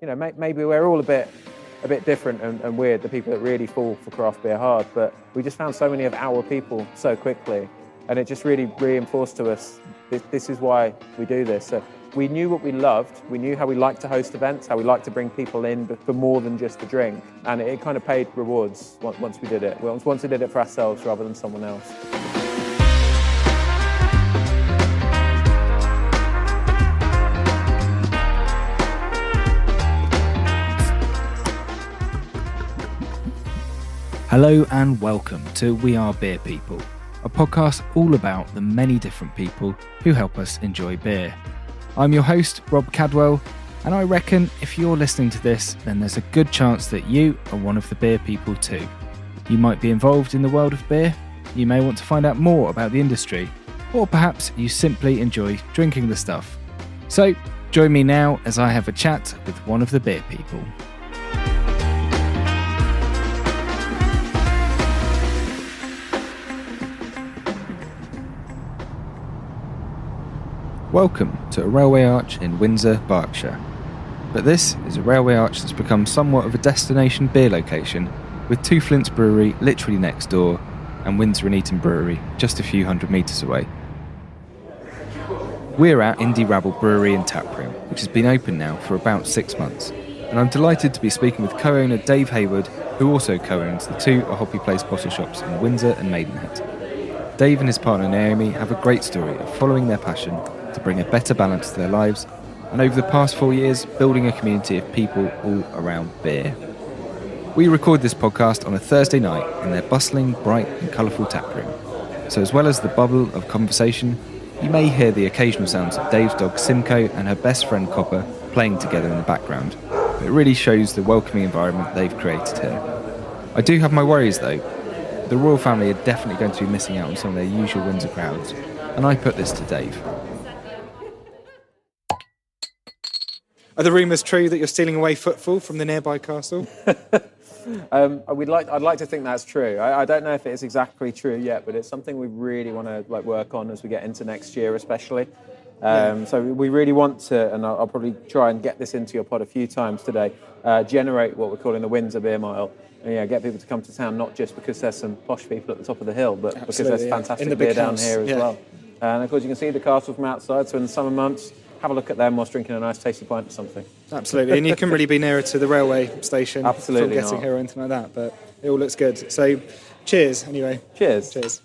maybe we're all a bit different and weird, the people that really fall for craft beer hard, but we just found so many of our people so quickly, and it just really reinforced to us this is why we do this. So we knew what we loved, we knew how we liked to host events, how we liked to bring people in but for more than just the drink, and it kind of paid rewards once we did it. Once we did it for ourselves rather than someone else. Hello and welcome to We Are Beer People, a podcast all about the many different people who help us enjoy beer. I'm your host, Rob Cadwell, and I reckon if you're listening to this, then there's a good chance that you are one of the beer people too. You might be involved in the world of beer, you may want to find out more about the industry, or perhaps you simply enjoy drinking the stuff. So join me now as I have a chat with one of the beer people. Welcome to a railway arch in Windsor, Berkshire. But this is a railway arch that's become somewhat of a destination beer location, with Two Flints Brewery literally next door and Windsor and Maidenhead Brewery just a few hundred metres away. We're at Rabble Brewery and Taproom, which has been open now for about 6 months, and I'm delighted to be speaking with co-owner Dave Hayward, who also co-owns the two A Hoppy Place Bottleshops in Windsor and Maidenhead. Dave and his partner Naomi have a great story of following their passion to bring a better balance to their lives, and over the past 4 years, building a community of people all around beer. We record this podcast on a Thursday night in their bustling, bright and colourful taproom. So as well as the bubble of conversation, you may hear the occasional sounds of Dave's dog Simcoe and her best friend Copper playing together in the background. But it really shows the welcoming environment they've created here. I do have my worries though. The royal family are definitely going to be missing out on some of their usual Windsor crowds, and I put this to Dave. Are the rumours true that you're stealing away footfall from the nearby castle? I'd like to think that's true. I don't know if it's exactly true yet, but it's something we really want to work on as we get into next year, especially. So we really want to, and I'll probably try and get this into your pod a few times today, generate what we're calling the Windsor Beer Mile. And, get people to come to town, not just because there's some posh people at the top of the hill, but because there's fantastic beer down here as well. And of course, you can see the castle from outside, so in the summer months, have a look at them whilst drinking a nice tasty pint or something. Absolutely, and you can really be nearer to the railway station from getting here or anything like that, but it all looks good. So, cheers anyway. Cheers.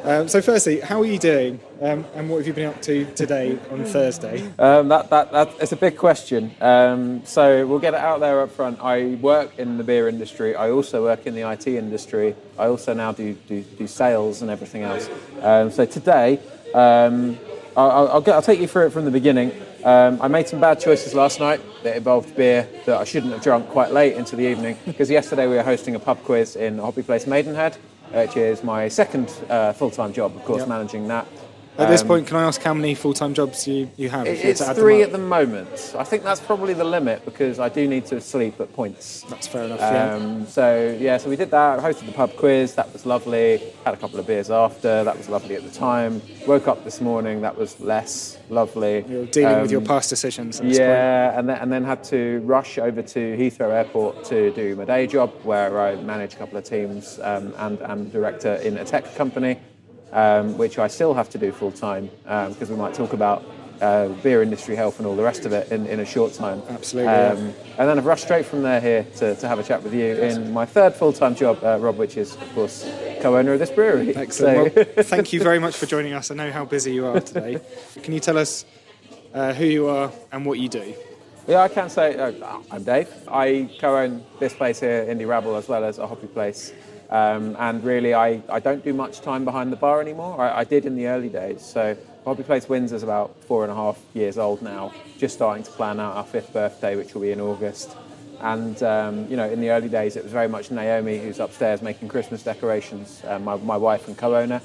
So firstly, how are you doing, and what have you been up to today on Thursday? It's a big question, so we'll get it out there up front. I work in the beer industry, I also work in the IT industry, I also now do sales and everything else. So today, I'll take you through it from the beginning. I made some bad choices last night that involved beer that I shouldn't have drunk quite late into the evening, because yesterday we were hosting a pub quiz in A Hoppy Place Maidenhead, which is my second full-time job, of course, managing that. At this point, can I ask how many full-time jobs you have? It's 3 at the moment. I think that's probably the limit, because I do need to sleep at points. That's fair enough, So we did that, hosted the pub quiz, that was lovely. Had a couple of beers after, that was lovely at the time. Woke up this morning, that was less lovely. You're dealing with your past decisions at this point. and then had to rush over to Heathrow Airport to do my day job, where I manage a couple of teams and am director in a tech company. Which I still have to do full time, because we might talk about beer industry health and all the rest of it in a short time. Absolutely. And then I've rushed straight from there here to have a chat with you in my third full-time job, Rob, which is, of course, co-owner of this brewery. Excellent. So. Well, thank you very much for joining us. I know how busy you are today. Can you tell us who you are and what you do? Yeah, I can say I'm Dave. I co-own this place here, Rabble, as well as A Hoppy Place. And really, I don't do much time behind the bar anymore. I did in the early days. So Hoppy Place Windsor's about 4.5 years old now, just starting to plan out our 5th birthday, which will be in August. And, in the early days, it was very much Naomi, who's upstairs making Christmas decorations, my wife and co-owner,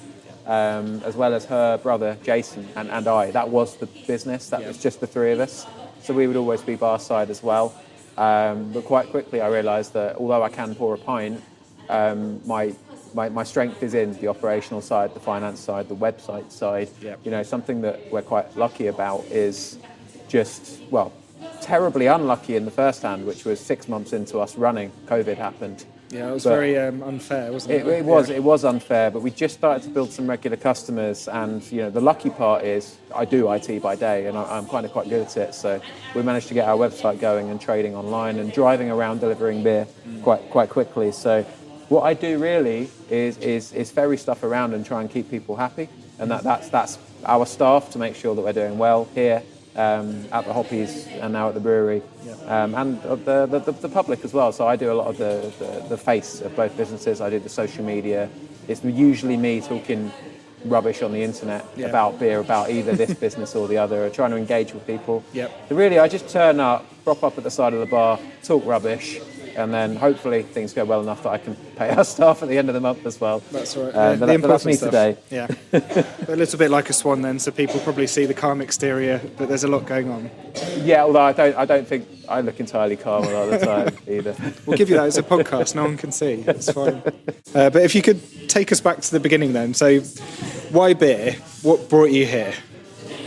as well as her brother, Jason, and I. That was the business. That was just the 3 of us. So we would always be bar side as well. But quite quickly, I realised that although I can pour a pint, my strength is in the operational side, the finance side, the website side. Something that we're quite lucky about is just, terribly unlucky in the first hand, which was 6 months into us running, COVID happened. Yeah, it was very unfair, wasn't it? It was unfair, but we just started to build some regular customers, and the lucky part is I do IT by day, and I'm kind of quite good at it. So we managed to get our website going and trading online and driving around delivering beer quite quickly. So what I do really is ferry stuff around and try and keep people happy, and that's our staff to make sure that we're doing well here. At the Hoppies and now at the brewery, and the public as well. So I do a lot of the face of both businesses. I do the social media. It's usually me talking rubbish on the internet about beer, about either this business or the other, trying to engage with people. So really, I just turn up, prop up at the side of the bar, talk rubbish, and then hopefully things go well enough that I can pay our staff at the end of the month as well. That's all right. But that's me stuff. today. Yeah. A little bit like a swan then, so people probably see the calm exterior, but there's a lot going on. Yeah, although I don't think I look entirely calm a lot of the time either. We'll give you that as a podcast, no one can see. It's fine. But if you could take us back to the beginning then. So why beer? What brought you here?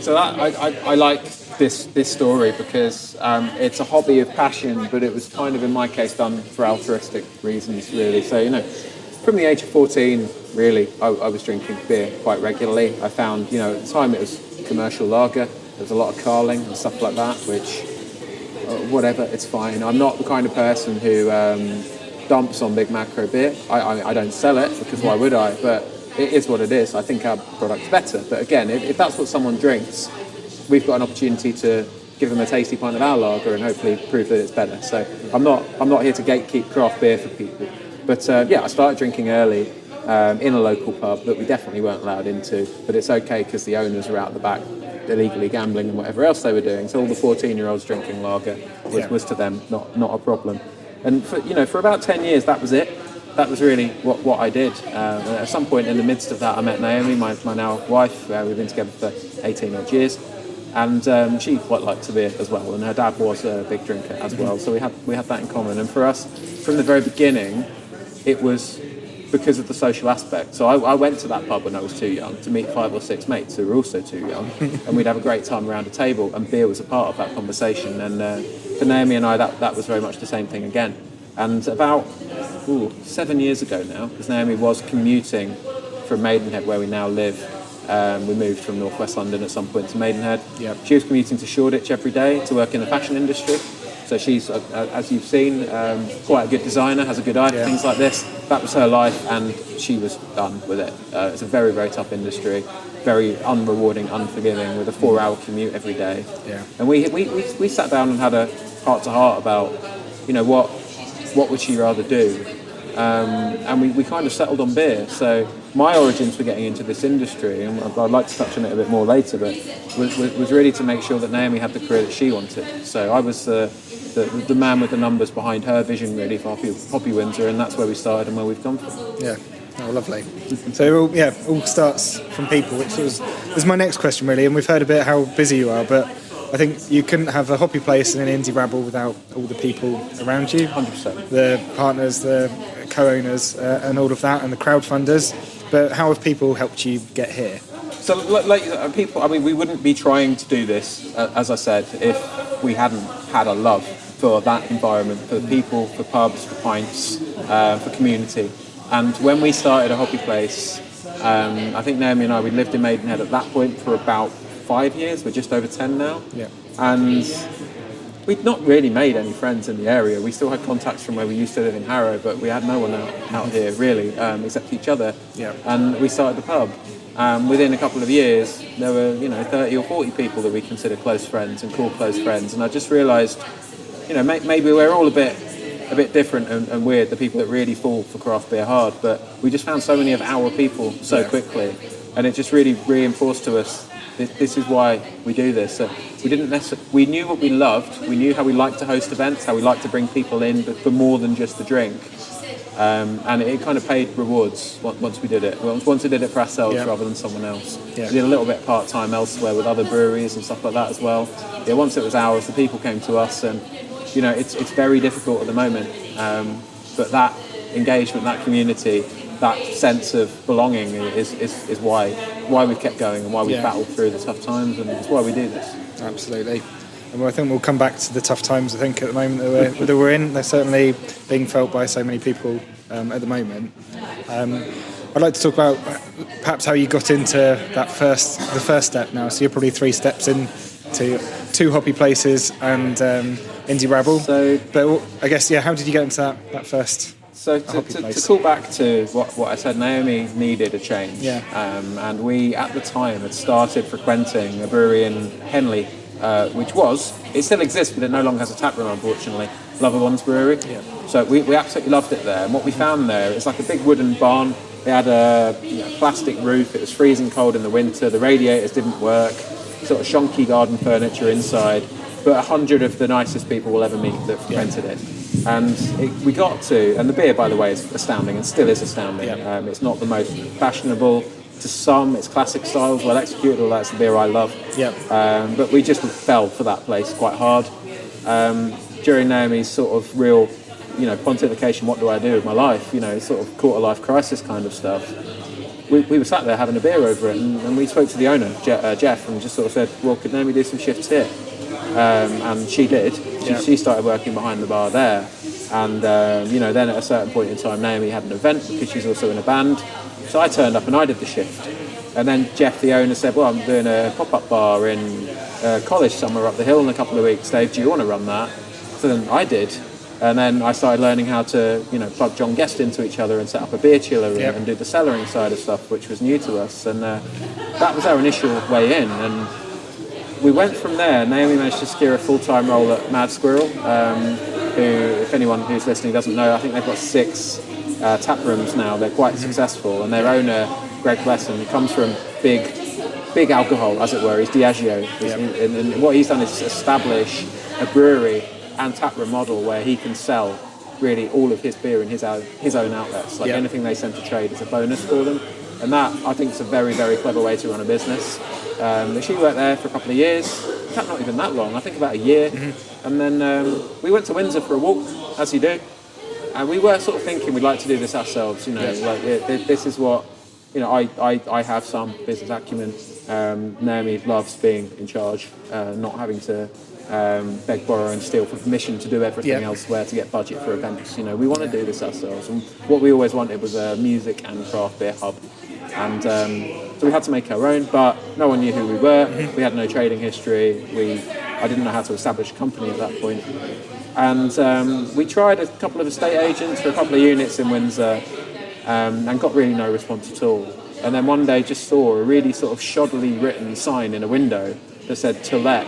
So I like this story because it's a hobby of passion, but it was kind of, in my case, done for altruistic reasons, really. So, from the age of 14, really, I was drinking beer quite regularly. I found, at the time it was commercial lager. There was a lot of Carling and stuff like that, which, whatever, it's fine. I'm not the kind of person who dumps on big macro beer. I don't sell it, because why would I? But it is what it is. I think our product's better. But again, if that's what someone drinks, we've got an opportunity to give them a tasty pint of our lager and hopefully prove that it's better. So I'm not here to gatekeep craft beer for people. But I started drinking early in a local pub that we definitely weren't allowed into. But it's okay because the owners were out the back illegally gambling and whatever else they were doing. So all the 14-year-olds drinking lager was to them not a problem. And for about 10 years that was it. That was really what I did. At some point in the midst of that, I met Naomi, my now wife. We've been together for 18 odd years. And she quite liked the beer as well, and her dad was a big drinker as well, so we had that in common. And for us, from the very beginning, it was because of the social aspect. So I went to that pub when I was too young to meet 5 or 6 mates who were also too young, and we'd have a great time around a table, and beer was a part of that conversation. And for Naomi and I, that was very much the same thing again. And about 7 years ago now, because Naomi was commuting from Maidenhead, where we now live. We moved from northwest London at some point to Maidenhead. She was commuting to Shoreditch every day to work in the fashion industry. So she's, as you've seen, quite a good designer, has a good eye for things like this. That was her life, and she was done with it. It's a very, very tough industry, very unrewarding, unforgiving, with a 4-hour commute every day. And we sat down and had a heart-to-heart about, what would she rather do? And we kind of settled on beer. So my origins for getting into this industry, and I'd like to touch on it a bit more later, but was really to make sure that Naomi had the career that she wanted. So I was the man with the numbers behind her vision, really, for Hoppy Windsor, and that's where we started and where we've come from. Yeah. Oh, lovely. So all starts from people, which is my next question, really. And we've heard a bit how busy you are, but I think you couldn't have a Hoppy Place and an indie Rabble without all the people around you. 100%. The partners, the co-owners, and all of that, and the crowdfunders. But how have people helped you get here? So, people, we wouldn't be trying to do this, as I said, if we hadn't had a love for that environment, for people, for pubs, for pints, for community. And when we started A Hoppy Place, I think Naomi and I, we lived in Maidenhead at that point for about 5 years. We're just over 10 now. And we'd not really made any friends in the area. We still had contacts from where we used to live in Harrow, but we had no one out here really, except each other. And we started the pub. Within a couple of years, there were 30 or 40 people that we consider close friends and call close friends. And I just realised, maybe we're all a bit different and weird, the people that really fall for craft beer hard. But we just found so many of our people so quickly, and it just really reinforced to us. This is why we do this. We knew what we loved. We knew how we liked to host events, how we liked to bring people in, but for more than just the drink. And it kind of paid rewards once we did it. Once we did it for ourselves rather than someone else. We did a little bit part-time elsewhere with other breweries and stuff like that as well. Once it was ours, the people came to us, and it's very difficult at the moment. But that engagement, that community, that sense of belonging is why we've kept going and why we've battled through the tough times, and it's why we do this. Absolutely. And I think we'll come back to the tough times. I think at the moment that we're in, they're certainly being felt by so many people at the moment. I'd like to talk about perhaps how you got into the first step now. So you're probably 3 steps in to 2 Hoppy Places and Indie Rabble. But I guess, how did you get into that first? So to call back to what I said, Naomi needed a change. Yeah. And we, at the time, had started frequenting a brewery in Henley, which it still exists, but it no longer has a taproom, unfortunately, Loverbonds Brewery. Yeah. So we absolutely loved it there. And what we found there, it's like a big wooden barn. It had a plastic roof. It was freezing cold in the winter. The radiators didn't work. Sort of shonky garden furniture inside. But 100 of the nicest people we'll ever meet that frequented it. And we got to, and the beer, by the way, is astounding and still is astounding. Yeah. It's not the most fashionable to some. It's classic styles, well executed. All that's the beer I love. Yeah. But we just fell for that place quite hard. During Naomi's sort of real, pontification, what do I do with my life? Sort of quarter-life crisis kind of stuff. We were sat there having a beer over it, and we spoke to the owner, Jeff, and just sort of said, well, could Naomi do some shifts here? And she did. She started working behind the bar there. And, then at a certain point in time, Naomi had an event because she's also in a band. So I turned up and I did the shift. And then Jeff, the owner, said, well, I'm doing a pop-up bar in college somewhere up the hill in a couple of weeks. Dave, do you want to run that? So then I did. And then I started learning how to, plug John Guest into each other and set up a beer chiller and do the cellaring side of stuff, which was new to us. And that was our initial way in. And we went from there. Naomi managed to secure a full-time role at Mad Squirrel, who, if anyone who's listening doesn't know, I think they've got 6 tap rooms now. They're quite successful. And their owner, Greg Blesson, comes from big alcohol, as it were. He's Diageo. And what he's done is establish a brewery and taproom model where he can sell really all of his beer in his own outlets. Like anything they send to trade is a bonus for them. And that, I think, is a very, very clever way to run a business. She worked there for a couple of years. In fact, not even that long. I think about a year. And then we went to Windsor for a walk, as you do. And we were sort of thinking we'd like to do this ourselves. This is what, I have some business acumen. Naomi loves being in charge, not having to beg, borrow and steal for permission to do everything elsewhere to get budget for events. We want to do this ourselves. And what we always wanted was a music and craft beer hub. And so we had to make our own, but no one knew who we were. We had no trading history. I didn't know how to establish a company at that point. And we tried a couple of estate agents for a couple of units in Windsor and got really no response at all. And then one day just saw a really sort of shoddily written sign in a window that said, "To let,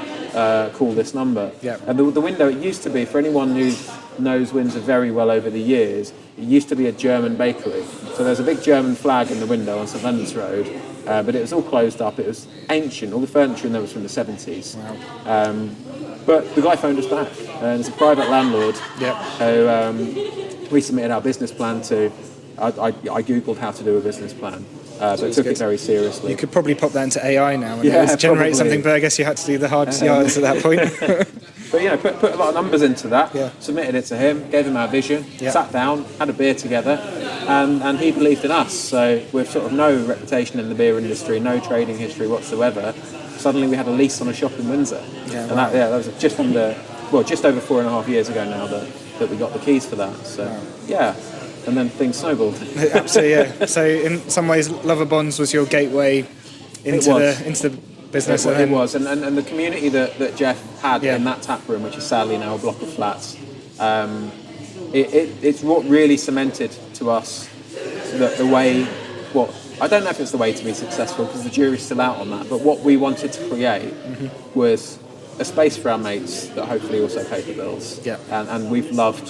call this number." And the window, it used to be, for anyone who knows Windsor very well over the years, it used to be a German bakery. So there's a big German flag in the window on St Leonard's Road, but it was all closed up. It was ancient. All the furniture in there was from the 70s. Wow. But the guy phoned us back, and it's a private landlord who we submitted our business plan to. I googled how to do a business plan, but took it very seriously. You could probably pop that into AI now and generate something, but I guess you had to do the hardest yards at that point. But put a lot of numbers into that, submitted it to him, gave him our vision, sat down, had a beer together, and he believed in us. So with sort of no reputation in the beer industry, no trading history whatsoever, suddenly we had a lease on a shop in Windsor. That was just over 4.5 years ago now that we got the keys for that. So and then things snowballed. Absolutely, So in some ways, Loverbonds was your gateway into the business. It was, and the community that Jeff had in that tap room, which is sadly now a block of flats, it's what really cemented to us the way. I don't know if it's the way to be successful because the jury's still out on that. But what we wanted to create was a space for our mates that hopefully also paid the bills. And we've loved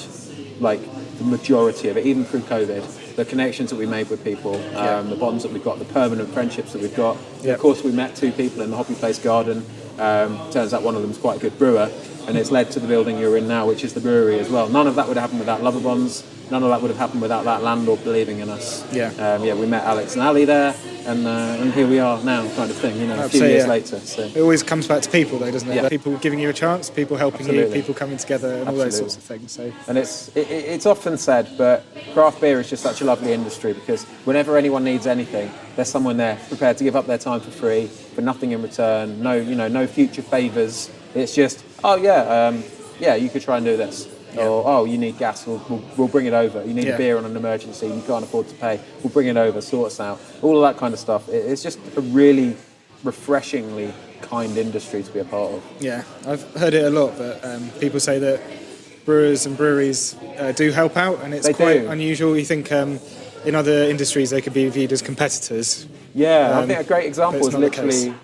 the majority of it, even through COVID, the connections that we made with people, the bonds that we've got, the permanent friendships that we've got. Of course, we met 2 people in the Hoppy Place garden. Turns out one of them's quite a good brewer, and it's led to the building you're in now, which is the brewery as well. None of that would have happened without Loverbonds. None of that would have happened without that landlord believing in us. We met Alex and Ali there, and here we are now, kind of thing. A few years later. So. It always comes back to people, though, doesn't it? People giving you a chance, people helping you, people coming together, and all those sorts of things. So. And it's often said, but craft beer is just such a lovely industry because whenever anyone needs anything, there's someone there prepared to give up their time for free, for nothing in return. No future favours. It's just, oh yeah, you could try and do this. Yeah. Or, oh, you need gas, we'll bring it over. You need a beer on an emergency, you can't afford to pay, we'll bring it over, sort us out. All of that kind of stuff. It's just a really refreshingly kind industry to be a part of. Yeah, I've heard it a lot, but people say that brewers and breweries do help out, and it's quite unusual. You think in other industries they could be viewed as competitors. Yeah, I think a great example is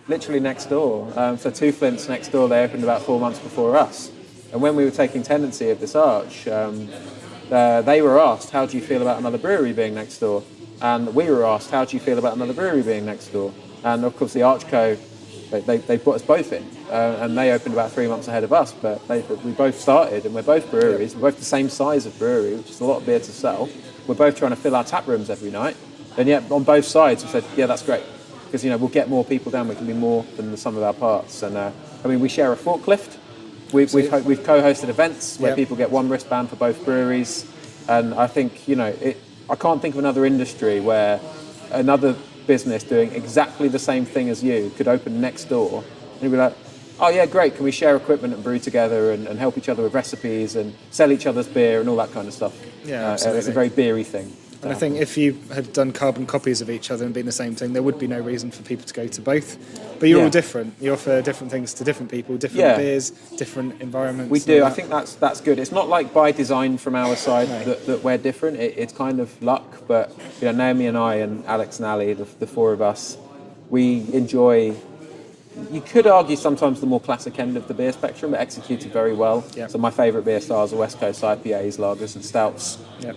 literally next door. So Two Flints next door, they opened about 4 months before us. And when we were taking tenancy of this arch, they were asked, how do you feel about another brewery being next door? And we were asked, how do you feel about another brewery being next door? And of course the Archco, they brought us both in, and they opened about 3 months ahead of us, but we both started, and we're both breweries, we're both the same size of brewery, which is a lot of beer to sell. We're both trying to fill our tap rooms every night, and yet on both sides we said, yeah, that's great, because we'll get more people down, we can be more than the sum of our parts. And we share a forklift. We've co-hosted events where people get one wristband for both breweries, and I think I can't think of another industry where another business doing exactly the same thing as you could open next door and you'd be like, oh yeah, great, can we share equipment and brew together and help each other with recipes and sell each other's beer and all that kind of stuff. Yeah, absolutely. It's a very beery thing. And I think if you had done carbon copies of each other and been the same thing, there would be no reason for people to go to both. But you're all different. You offer different things to different people, different beers, different environments. We do. I think that's good. It's not like by design from our side that we're different. It's kind of luck. But Naomi and I and Alex and Ali, the four of us, we enjoy. You could argue sometimes the more classic end of the beer spectrum, but executed very well. Yep. So my favourite beer styles are West Coast IPAs, lagers and stouts. Yep.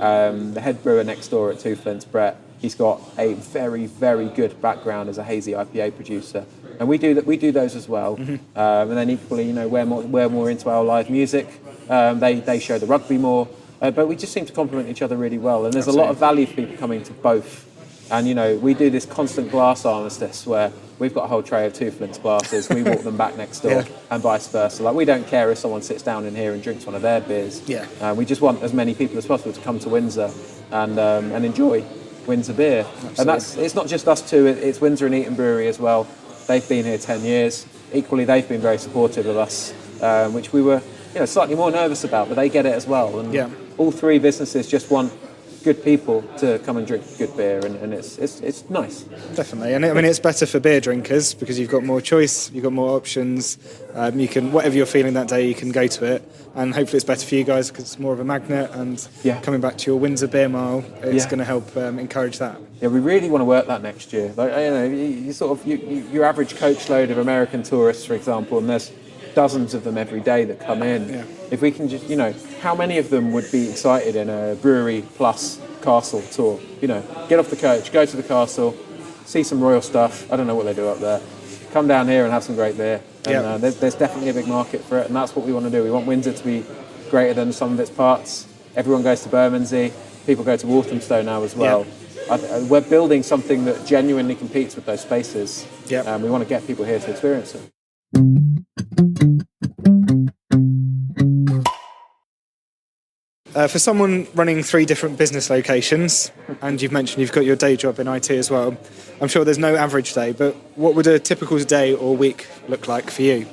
The head brewer next door at Two Flints, Brett, he's got a very, very good background as a hazy IPA producer. And we do those as well. Mm-hmm. And then equally, we're more into our live music. They show the rugby more. But we just seem to complement each other really well. And there's a lot of value for people coming to both. And, we do this constant glass armistice where we've got a whole tray of Two Flints glasses. We walk them back next door and vice versa. Like, we don't care if someone sits down in here and drinks one of their beers. Yeah. We just want as many people as possible to come to Windsor and enjoy Windsor beer. Absolutely. And it's not just us two, it's Windsor and Eaton Brewery as well. They've been here 10 years. Equally, they've been very supportive of us, which we were slightly more nervous about, but they get it as well. And all three businesses just want good people to come and drink good beer, and it's nice. Definitely, and it's better for beer drinkers because you've got more choice, you've got more options. You can, whatever you're feeling that day, you can go to it, and hopefully it's better for you guys because it's more of a magnet. And coming back to your Windsor Beer Mile, it's going to help encourage that. Yeah, we really want to work that next year. Like, you sort of your average coach load of American tourists, for example, and there's dozens of them every day that come in. Yeah. If we can just, how many of them would be excited in a brewery plus castle tour? Get off the coach, go to the castle, see some royal stuff. I don't know what they do up there. Come down here and have some great beer. And there's definitely a big market for it, and that's what we want to do. We want Windsor to be greater than some of its parts. Everyone goes to Bermondsey. People go to Walthamstow now as well. Yeah. We're building something that genuinely competes with those spaces. Yeah. We want to get people here to experience it. For someone running 3 different business locations, and you've mentioned you've got your day job in IT as well, I'm sure there's no average day, but what would a typical day or week look like for you?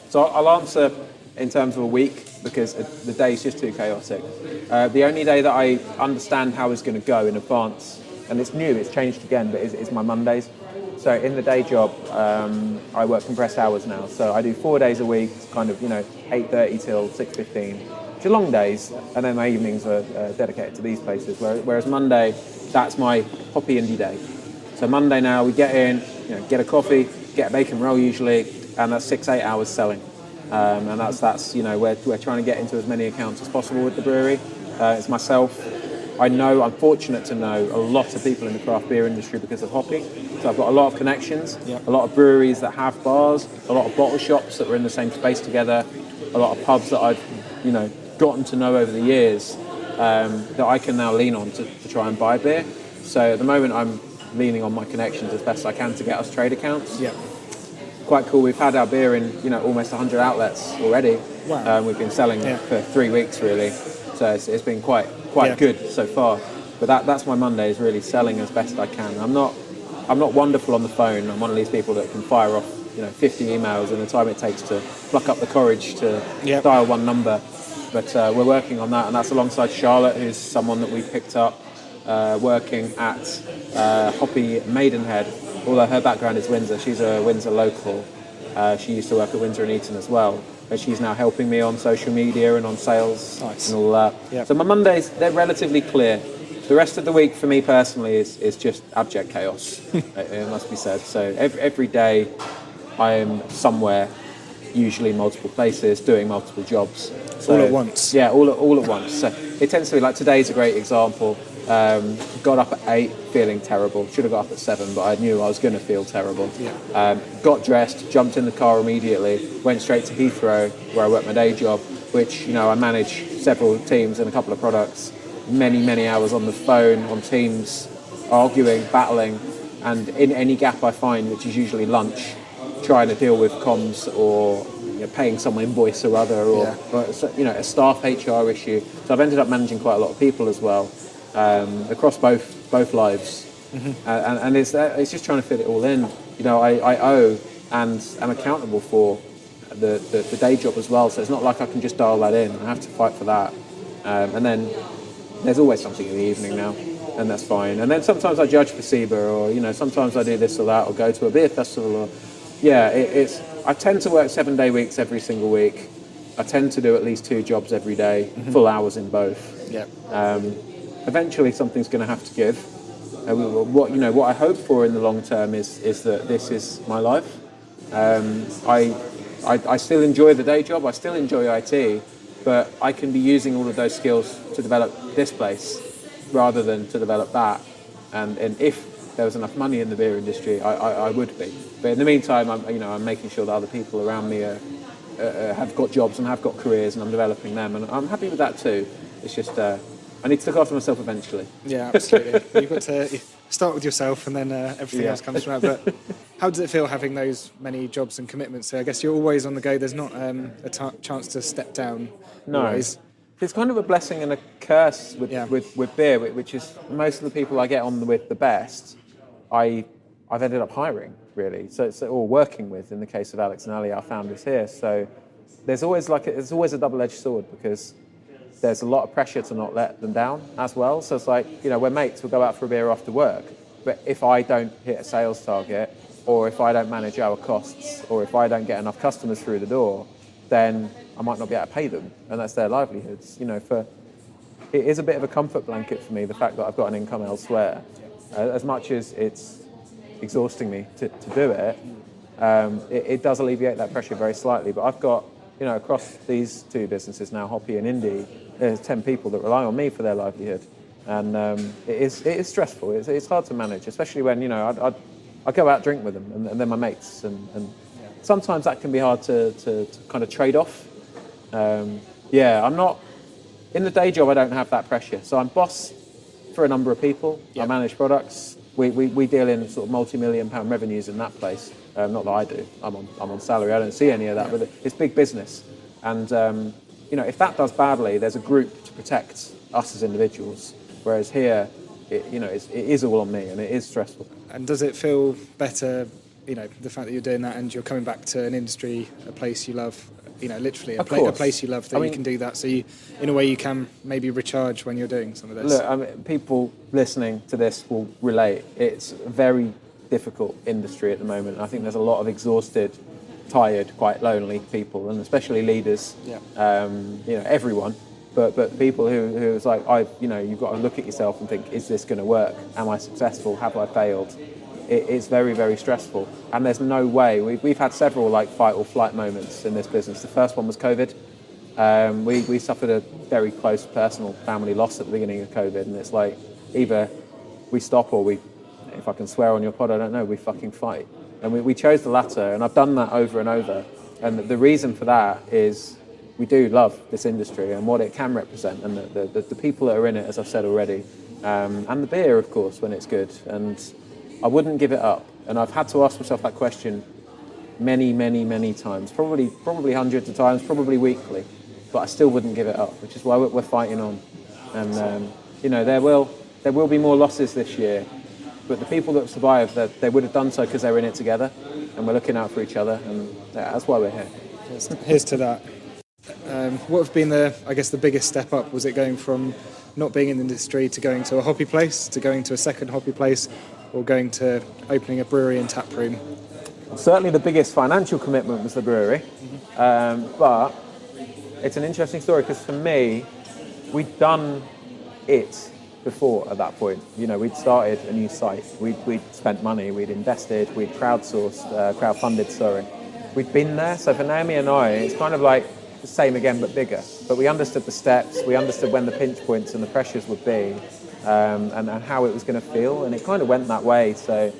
So I'll answer in terms of a week because the day is just too chaotic. The only day that I understand how it's going to go in advance, and it's new, it's changed again, but it's my Mondays. So in the day job, I work compressed hours now. So I do 4 days a week, kind of, 8:30 till 6:15. Which are long days, and then my evenings are dedicated to these places. Whereas Monday, that's my hoppy indie day. So Monday now, we get in, get a coffee, get a bacon roll usually, and that's 6-8 hours selling. And that's we're trying to get into as many accounts as possible with the brewery. It's myself. I'm fortunate to know a lot of people in the craft beer industry because of hoppy. So I've got a lot of connections, a lot of breweries that have bars, a lot of bottle shops that were in the same space together, a lot of pubs that I've gotten to know over the years that I can now lean on to try and buy beer. So at the moment I'm leaning on my connections as best I can to get us trade accounts. Yeah. Quite cool. We've had our beer in almost 100 outlets already. Wow. We've been selling for 3 weeks really. So it's been quite good so far. But that's my Monday, is really selling as best I can. I'm not wonderful on the phone. I'm one of these people that can fire off 50 emails and the time it takes to pluck up the courage to Yep. dial one number. But we're working on that, and that's alongside Charlotte, who's someone that we picked up working at Hoppy Maidenhead. Although her background is Windsor, she's a Windsor local. She used to work at Windsor and Eton as well, but she's now helping me on social media and on sales Nice. and all that. Yep. So my Mondays, they're relatively clear. The rest of the week for me personally is just abject chaos, it must be said. So every day I am somewhere, usually multiple places, doing multiple jobs. So, All at once. Yeah, all at once. So it tends to be like today's a great example. Got up at 8 feeling terrible. Should have got up at 7, but I knew I was going to feel terrible. Yeah. Got dressed, jumped in the car immediately, went straight to Heathrow where I work my day job, which I manage several teams and a couple of products. Many hours on the phone, on Teams, arguing, battling, and in any gap I find, which is usually lunch, trying to deal with comms or paying some invoice or other, or a staff HR issue. So I've ended up managing quite a lot of people as well, across both lives, and it's just trying to fit it all in. I owe and am accountable for the day job as well. So it's not like I can just dial that in. I have to fight for that, and then there's always something in the evening now, and that's fine. And then sometimes I judge for SIBA, or sometimes I do this or that, or go to a beer festival, or I tend to work 7-day weeks every single week. I tend to do at least 2 jobs every day, full hours in both. Yeah. Eventually something's going to have to give. What I hope for in the long term is that this is my life. I still enjoy the day job, I still enjoy IT, but I can be using all of those skills to develop this place rather than to develop that. And if there was enough money in the beer industry, I would be. But in the meantime, I'm making sure that other people around me have got jobs and have got careers, and I'm developing them, and I'm happy with that too. It's just I need to look after myself eventually. Yeah, absolutely. You've got to start with yourself, and then everything else comes from that. But how does it feel having those many jobs and commitments? So I guess you're always on the go. There's not a chance to step down. No. Always. It's kind of a blessing and a curse with beer, which is most of the people I get on with the best, I've ended up hiring, really. So or working with, in the case of Alex and Ali, our founders here. So there's always a double-edged sword, because there's a lot of pressure to not let them down as well. So it's like, we're mates, we'll go out for a beer after work. But if I don't hit a sales target, or if I don't manage our costs, or if I don't get enough customers through the door, then I might not be able to pay them, and that's their livelihoods. It is a bit of a comfort blanket for me, the fact that I've got an income elsewhere. As much as it's exhausting me to do it, it does alleviate that pressure very slightly. But I've got, across these 2 businesses now, Hoppy and Indie, there's 10 people that rely on me for their livelihood, and it is stressful. It's hard to manage, especially when I go out drink with them, and they're my mates, and sometimes that can be hard to kind of trade off. I'm not in the day job. I don't have that pressure, so I'm boss for a number of people. I manage products. We deal in sort of multi-million-pound revenues in that place. Not that I do. I'm on salary. I don't see any of that, but it's big business. And if that does badly, there's a group to protect us as individuals. Whereas here, it is all on me, and it is stressful. And does it feel better, the fact that you're doing that and you're coming back to an industry, a place you love, literally a place you love, that you can do that, so in a way you can maybe recharge when you're doing some of this? Look, people listening to this will relate. It's a very difficult industry at the moment. I think there's a lot of exhausted, tired, quite lonely people, and especially leaders. Everyone, but people who it's like, you've got to look at yourself and think, is this going to work? Am I successful? Have I failed? It's very, very stressful, and there's no way. We've had several fight or flight moments in this business. The first one was COVID. We suffered a very close personal family loss at the beginning of COVID, and it's like, either we stop, or if I can swear on your pod, I don't know, we fucking fight. And we chose the latter, and I've done that over and over. And the reason for that is we do love this industry and what it can represent, and the people that are in it, as I've said already, and the beer, of course, when it's good. And I wouldn't give it up. And I've had to ask myself that question many, many, many times, probably hundreds of times, probably weekly, but I still wouldn't give it up, which is why we're fighting on. And there will be more losses this year, but the people that survive, they would have done so because they were in it together. and we're looking out for each other, and that's why we're here. Here's to that. What have been the biggest step up? Was it going from not being in the industry to going to a hoppy place, to going to a second hoppy place, or going to opening a brewery and taproom? Certainly the biggest financial commitment was the brewery, but it's an interesting story because for me, we'd done it before at that point. We'd started a new site, we'd spent money, we'd invested, we'd crowdfunded, We'd been there, so for Naomi and I, it's kind of like the same again but bigger. But we understood the steps, we understood when the pinch points and the pressures would be, and how it was going to feel, and it kind of went that way. So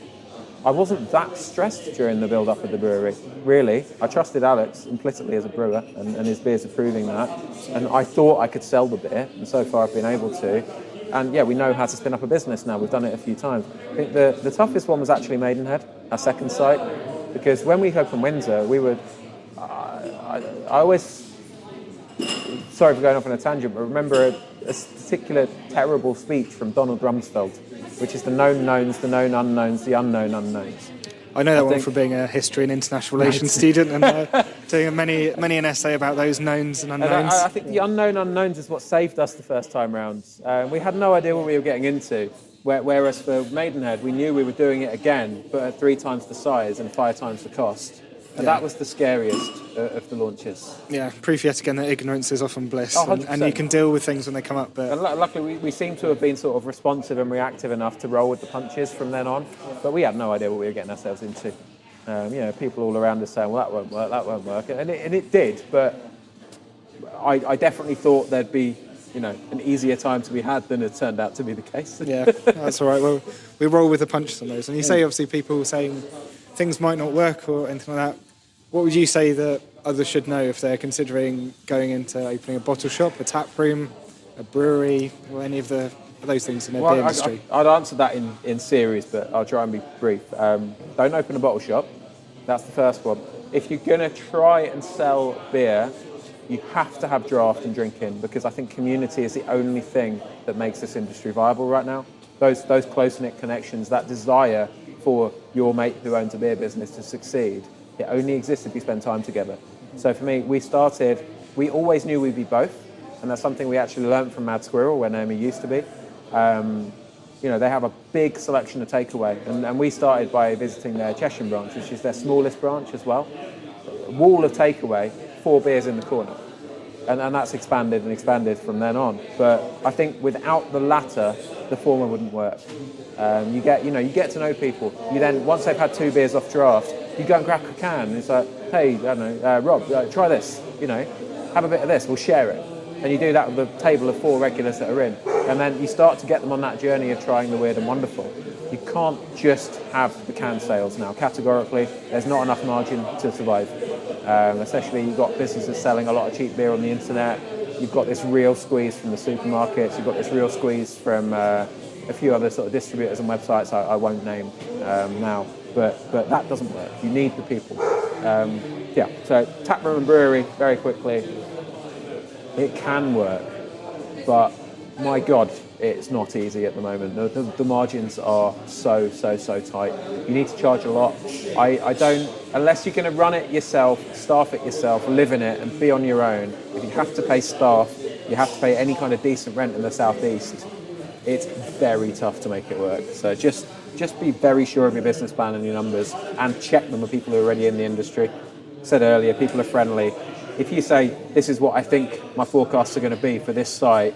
I wasn't that stressed during the build-up of the brewery, really. I trusted Alex implicitly as a brewer, and his beers are proving that. And I thought I could sell the beer, and so far I've been able to. And yeah, we know how to spin up a business now. We've done it a few times. I think the toughest one was actually Maidenhead, our second site, because when we opened Windsor, we would... I always... Sorry for going off on a tangent, but remember a particular terrible speech from Donald Rumsfeld, which is the known knowns, the known unknowns, the unknown unknowns. I know that one for being a history and international relations student and doing many an essay about those knowns and unknowns. I think the unknown unknowns is what saved us the first time round. We had no idea what we were getting into, whereas for Maidenhead, we knew we were doing it again, but at 3 times the size and 5 times the cost. And that was the scariest of the launches. Yeah, proof yet again that ignorance is often bliss, Oh, and you can deal with things when they come up. But and luckily, we seem to have been sort of responsive and reactive enough to roll with the punches from then on. But we had no idea what we were getting ourselves into. People all around us saying, well, that won't work. And it did, but I definitely thought there'd be an easier time to be had than it turned out to be the case. Yeah, that's all right. Well, we roll with the punches on those. And you say, obviously, people saying things might not work or anything like that. What would you say that others should know if they're considering going into opening a bottle shop, a tap room, a brewery, or any of those things in the beer industry? I'd answer that in series, but I'll try and be brief. Don't open a bottle shop. That's the first one. If you're going to try and sell beer, you have to have draft and drinking, because I think community is the only thing that makes this industry viable right now. Those close-knit connections, that desire for your mate who owns a beer business to succeed, it only exists if you spend time together. So for me, we always knew we'd be both, and that's something we actually learned from Mad Squirrel, where Naomi used to be. They have a big selection of takeaway, and we started by visiting their Cheshire branch, which is their smallest branch as well. A wall of takeaway, 4 beers in the corner. And that's expanded and expanded from then on. But I think without the latter, the former wouldn't work. You get to know people. You then, once they've had 2 beers off draft, you go and crack a can. And it's like, hey, I don't know, Rob, try this. Have a bit of this. We'll share it. And you do that with a table of 4 regulars that are in. And then you start to get them on that journey of trying the weird and wonderful. You can't just have the can sales now. Categorically, there's not enough margin to survive. Especially you've got businesses selling a lot of cheap beer on the internet. You've got this real squeeze from the supermarkets. You've got this real squeeze from a few other sort of distributors and websites I won't name now. But that doesn't work. You need the people. So taproom and brewery, very quickly. It can work, but my God, it's not easy at the moment. The margins are so tight. You need to charge a lot. I don't, unless you're going to run it yourself, staff it yourself, live in it and be on your own. If you have to pay staff, you have to pay any kind of decent rent in the southeast. It's very tough to make it work. So just be very sure of your business plan and your numbers, and check them with people who are already in the industry. Said earlier, people are friendly. If you say, this is what I think my forecasts are going to be for this site,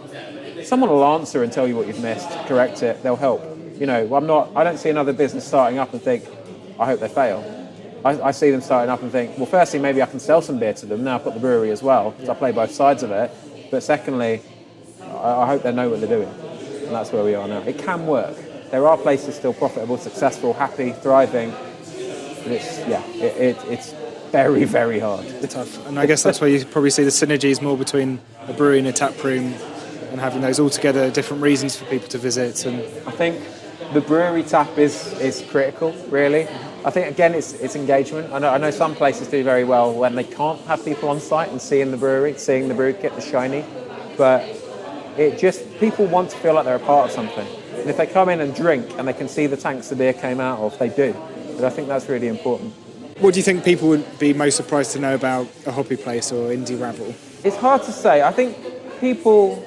someone will answer and tell you what you've missed, correct it, they'll help. I don't see another business starting up and think, I hope they fail. I see them starting up and think, well, firstly, maybe I can sell some beer to them. Now I've got the brewery as well, because I play both sides of it. But secondly, I hope they know what they're doing. And that's where we are now. It can work. There are places still profitable, successful, happy, thriving. But it's very, very hard. It's tough. And I guess that's where you probably see the synergies more between a brewery and a tap room, and having those all together, different reasons for people to visit. And I think the brewery tap is critical, really. I think, again, it's engagement. I know some places do very well when they can't have people on site and seeing the brewery kit, the shiny. But people want to feel like they're a part of something. And if they come in and drink and they can see the tanks the beer came out of, they do. But I think that's really important. What do you think people would be most surprised to know about A Hoppy Place or Indie Rabble? It's hard to say. I think people,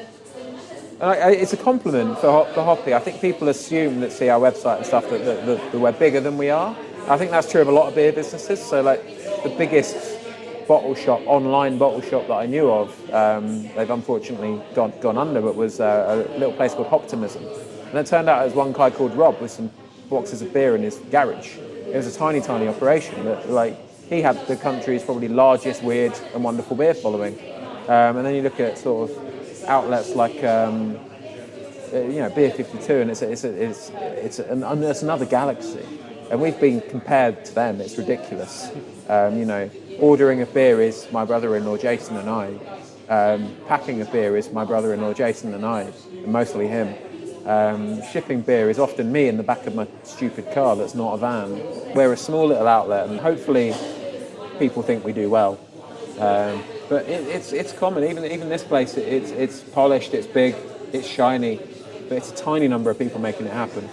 it's a compliment for Hoppy. I think people assume that see our website and stuff that we're bigger than we are. I think that's true of a lot of beer businesses. So like the biggest online bottle shop that I knew of, they've unfortunately gone under, but was a little place called Optimism. And it turned out it was one guy called Rob with some boxes of beer in his garage. It was a tiny operation, but like he had the country's probably largest weird and wonderful beer following. And then you look at sort of outlets like Beer 52, and it's another galaxy. And we've been compared to them. It's ridiculous. Ordering a beer is my brother-in-law Jason and I. Packing a beer is my brother-in-law Jason and I, and mostly him. Shipping beer is often me in the back of my stupid car that's not a van. We're a small little outlet, and hopefully people think we do well. But it's common. Even this place, it's polished, it's big, it's shiny, but it's a tiny number of people making it happen.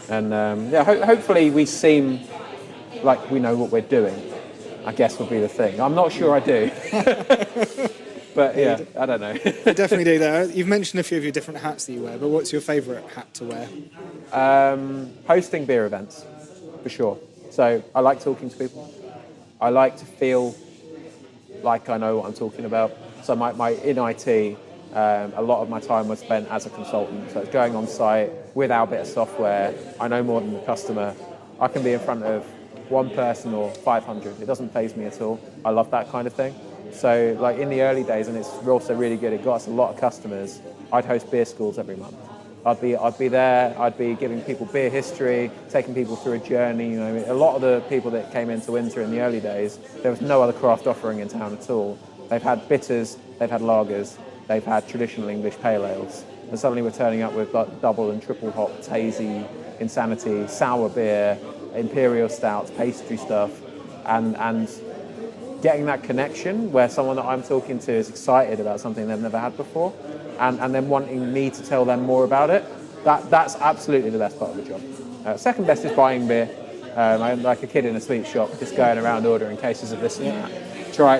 And hopefully we seem like we know what we're doing, I guess would be the thing. I'm not sure I do. But yeah, I don't know. You definitely do that. You've mentioned a few of your different hats that you wear, but what's your favourite hat to wear? Hosting beer events, for sure. So I like talking to people. I like to feel like I know what I'm talking about. So in IT, a lot of my time was spent as a consultant. So it's going on site with our bit of software. I know more than the customer. I can be in front of one person or 500. It doesn't faze me at all. I love that kind of thing. So like in the early days, and it's also really good, it got us a lot of customers, I'd host beer schools every month. I'd be there, I'd be giving people beer history, taking people through a journey. A lot of the people that came into Windsor in the early days, there was no other craft offering in town at all. They've had bitters, they've had lagers, they've had traditional English pale ales. And suddenly we're turning up with like double and triple hop, hazy, insanity, sour beer, imperial stouts, pastry stuff, and getting that connection where someone that I'm talking to is excited about something they've never had before, and then wanting me to tell them more about it. That's absolutely the best part of the job. Second best is buying beer. I'm like a kid in a sweet shop, just going around ordering cases of this and that,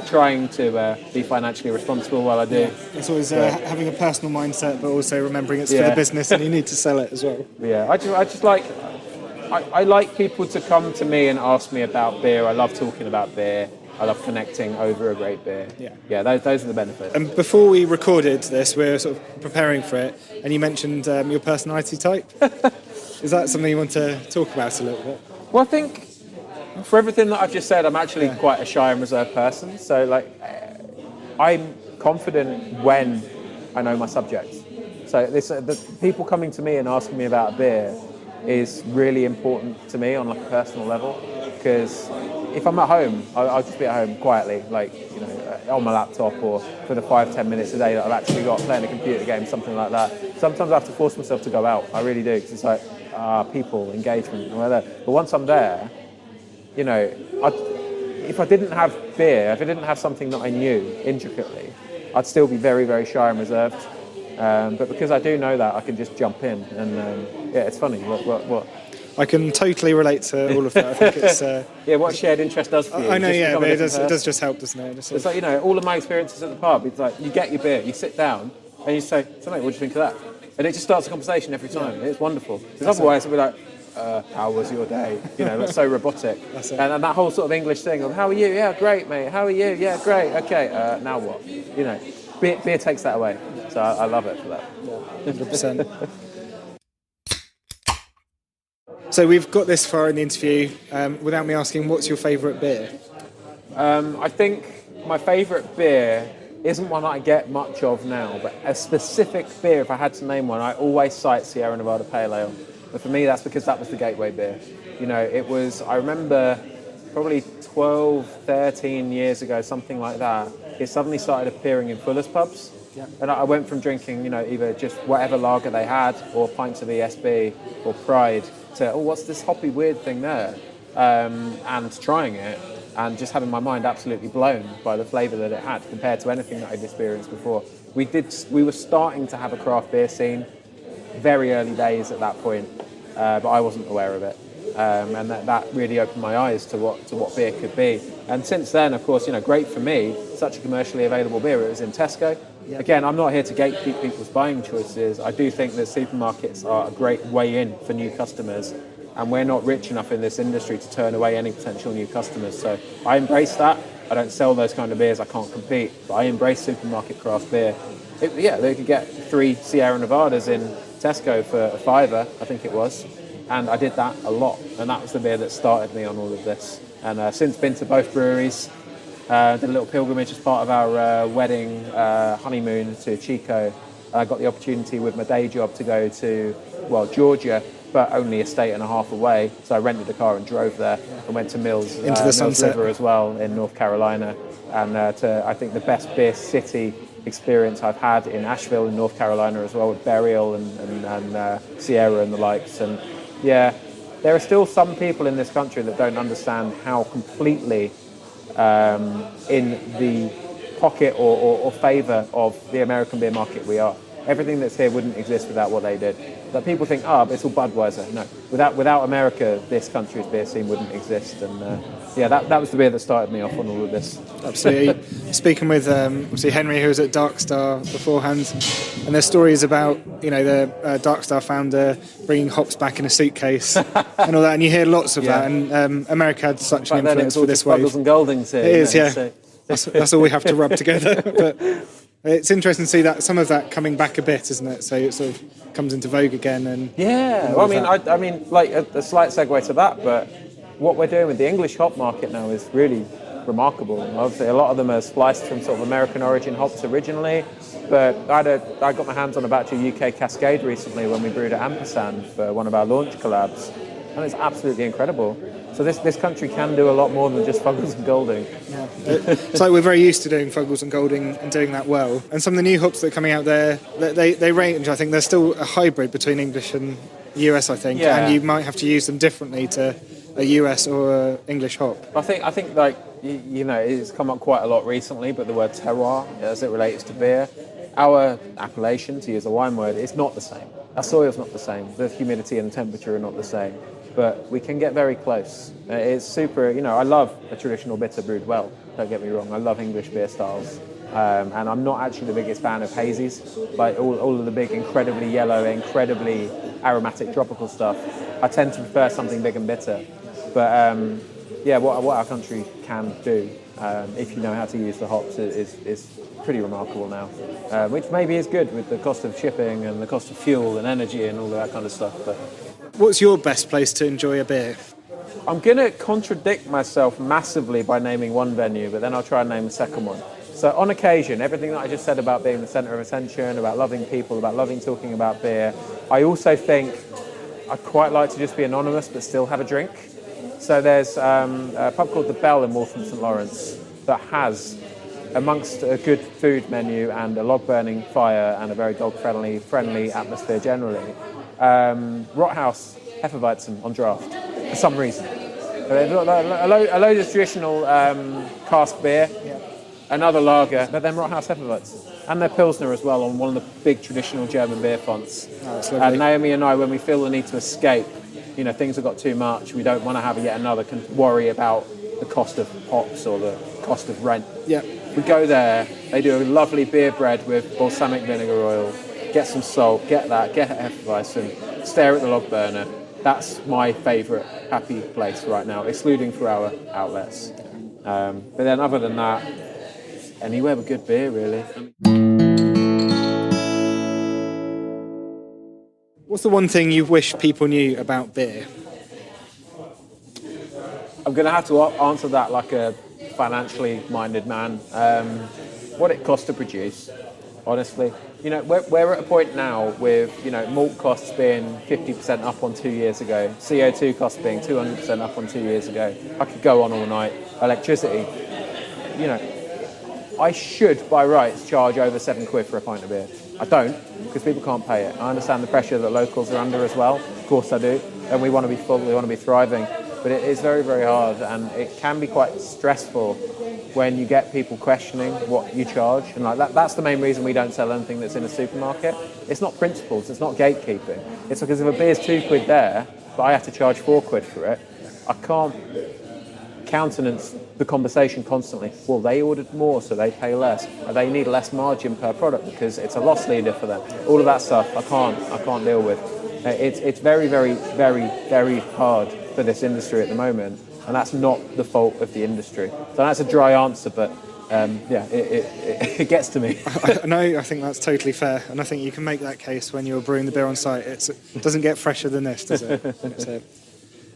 trying to be financially responsible while I do. Yeah. It's always having a personal mindset, but also remembering it's for the business and you need to sell it as well. Yeah, I like people to come to me and ask me about beer. I love talking about beer. I love connecting over a great beer. Yeah, those are the benefits. And before we recorded this, we were sort of preparing for it, and you mentioned your personality type. Is that something you want to talk about a little bit? Well, I think for everything that I've just said, I'm actually quite a shy and reserved person. So, like, I'm confident when I know my subject. So, the people coming to me and asking me about a beer is really important to me on like a personal level, because if I'm at home, I'll just be at home quietly, like, on my laptop, or for the 5-10 minutes a day that I've actually got playing a computer game, something like that. Sometimes I have to force myself to go out. I really do, because it's like people, engagement, and whatever. But once I'm there, if I didn't have beer, if I didn't have something that I knew intricately, I'd still be very, very shy and reserved. But because I do know that, I can just jump in, and it's funny. What? I can totally relate to all of that. I think it's what shared interest does for you. I know, but it does just help, doesn't it? It's like, all of my experiences at the pub, it's like you get your beer, you sit down, and you say, "So mate, what do you think of that?" And it just starts a conversation every time. It's wonderful. Because otherwise, it'll be like, "How was your day?" It's so robotic. And that whole sort of English thing of, "How are you? Yeah, great, mate. How are you? Yeah, great. Okay, now what?" Beer takes that away. So I love it for that. 100%. So we've got this far in the interview without me asking, what's your favourite beer? I think my favourite beer isn't one that I get much of now, but a specific beer, if I had to name one, I always cite Sierra Nevada Pale Ale. But for me, that's because that was the gateway beer. I remember probably 12, 13 years ago, something like that, it suddenly started appearing in Fuller's pubs. Yeah. And I went from drinking, either just whatever lager they had, or pints of ESB, or Pride, to, what's this hoppy weird thing there? And trying it, and just having my mind absolutely blown by the flavour that it had compared to anything that I'd experienced before. We were starting to have a craft beer scene, very early days at that point, but I wasn't aware of it. and that really opened my eyes to what beer could be. And since then, of course, great for me, such a commercially available beer. It was in Tesco. Yep. Again, I'm not here to gatekeep people's buying choices. I do think that supermarkets are a great way in for new customers, and we're not rich enough in this industry to turn away any potential new customers. So I embrace that. I don't sell those kind of beers. I can't compete, but I embrace supermarket craft beer. They could get 3 Sierra Nevadas in Tesco for a £5, I think it was. And I did that a lot. And that was the beer that started me on all of this. And since been to both breweries, did a little pilgrimage as part of our wedding honeymoon to Chico. I got the opportunity with my day job to go to, Georgia, but only a state and a half away. So I rented a car and drove there and went to Mills, into the sunset River as well in North Carolina. And I think the best beer city experience I've had in Asheville in North Carolina as well, with Burial and Sierra and the likes. And yeah, there are still some people in this country that don't understand how completely in the pocket or favour of the American beer market we are. Everything that's here wouldn't exist without what they did. But people think, but it's all Budweiser. No, without America, this country's beer scene wouldn't exist. And that was the beer that started me off on all of this. Absolutely. Speaking with obviously Henry, who was at Darkstar beforehand, and there's stories about the Darkstar founder bringing hops back in a suitcase and all that, and you hear lots of that. And America had such an influence for this wave. Fuggles and Goldings here. It is, yeah. So. That's all we have to rub together. But it's interesting to see that some of that coming back a bit, isn't it? So it sort of comes into vogue again. And I mean, like a slight segue to that, but what we're doing with the English hop market now is really remarkable. Obviously, a lot of them are spliced from sort of American origin hops originally, but I got my hands on a batch of UK Cascade recently when we brewed at Ampersand for one of our launch collabs, and it's absolutely incredible. So this country can do a lot more than just Fuggles and Golding. Yeah. It's like we're very used to doing Fuggles and Golding and doing that well. And some of the new hops that are coming out there, they range. I think there's still a hybrid between English and US, I think. Yeah. And you might have to use them differently to a US or a English hop. I think like, it's come up quite a lot recently, but the word terroir, as it relates to beer, our appellation, to use a wine word, is not the same. Our soil's not the same. The humidity and the temperature are not the same. But we can get very close. It's super, I love a traditional bitter brewed well, don't get me wrong. I love English beer styles. And I'm not actually the biggest fan of hazies. Like all of the big, incredibly yellow, incredibly aromatic tropical stuff. I tend to prefer something big and bitter. But what our country can do, if you know how to use the hops, is pretty remarkable now. Which maybe is good with the cost of shipping and the cost of fuel and energy and all of that kind of stuff. But what's your best place to enjoy a beer? I'm going to contradict myself massively by naming one venue, but then I'll try and name the second one. So on occasion, everything that I just said about being the centre of attention, about loving people, about loving talking about beer, I also think I'd quite like to just be anonymous but still have a drink. So there's a pub called The Bell in Waltham St Lawrence that has, amongst a good food menu and a log-burning fire and a very dog-friendly atmosphere generally, Rothaus Hefeweizen on draft for some reason. A load of traditional cask beer, another lager, but then Rothaus Hefeweizen. And their Pilsner as well on one of the big traditional German beer fonts. And Naomi and I, when we feel the need to escape, things have got too much, we don't want to have yet another worry about the cost of hops or the cost of rent. Yeah. We go there, they do a lovely beer bread with balsamic vinegar oil, get some salt, get a Hefeweizen, stare at the log burner. That's my favourite happy place right now, excluding for our outlets. But then other than that, anywhere with good beer, really. What's the one thing you wish people knew about beer? I'm going to have to answer that like a financially minded man. What it costs to produce, honestly. We're at a point now with, malt costs being 50% up on 2 years ago, CO2 costs being 200% up on 2 years ago. I could go on all night. Electricity. I should, by rights, charge over £7 for a pint of beer. I don't, because people can't pay it. I understand the pressure that locals are under as well. Of course I do. And we want to be full, we want to be thriving. But it is very, very hard, and it can be quite stressful when you get people questioning what you charge. And that's the main reason we don't sell anything that's in a supermarket. It's not principles, it's not gatekeeping. It's because if a beer's £2 there, but I have to charge £4 for it. I can't countenance the conversation constantly. Well, they ordered more, so they pay less. Or they need less margin per product because it's a loss leader for them. All of that stuff, I can't deal with. It's very, very, very, very hard for this industry at the moment, and that's not the fault of the industry. So that's a dry answer, but it gets to me. I think that's totally fair, and I think you can make that case when you're brewing the beer on site. It doesn't get fresher than this, does it?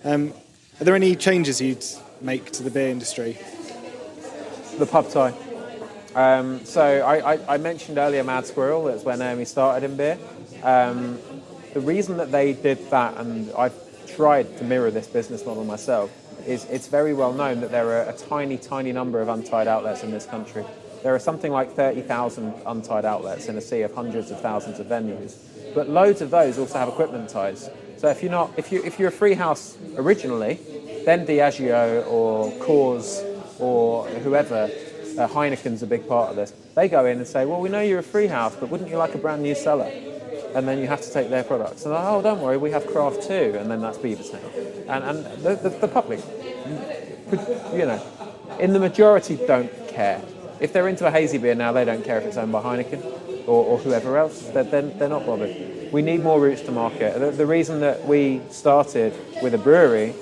Are there any changes you'd make to the beer industry? The pub tie. So I mentioned earlier Mad Squirrel, that's where Naomi started in beer. The reason that they did that, and I've tried to mirror this business model myself, is it's very well known that there are a tiny, tiny number of untied outlets in this country. There are something like 30,000 untied outlets in a sea of hundreds of thousands of venues. But loads of those also have equipment ties. So if you're a free house originally, then Diageo or Coors or whoever, Heineken's a big part of this, they go in and say, well, we know you're a free house, but wouldn't you like a brand new cellar? And then you have to take their products. And oh, don't worry, we have craft too. And then that's Beavertown. And the public, in the majority don't care. If they're into a hazy beer now, they don't care if it's owned by Heineken or whoever else. They're not bothered. We need more routes to market. The reason that we started with a brewery,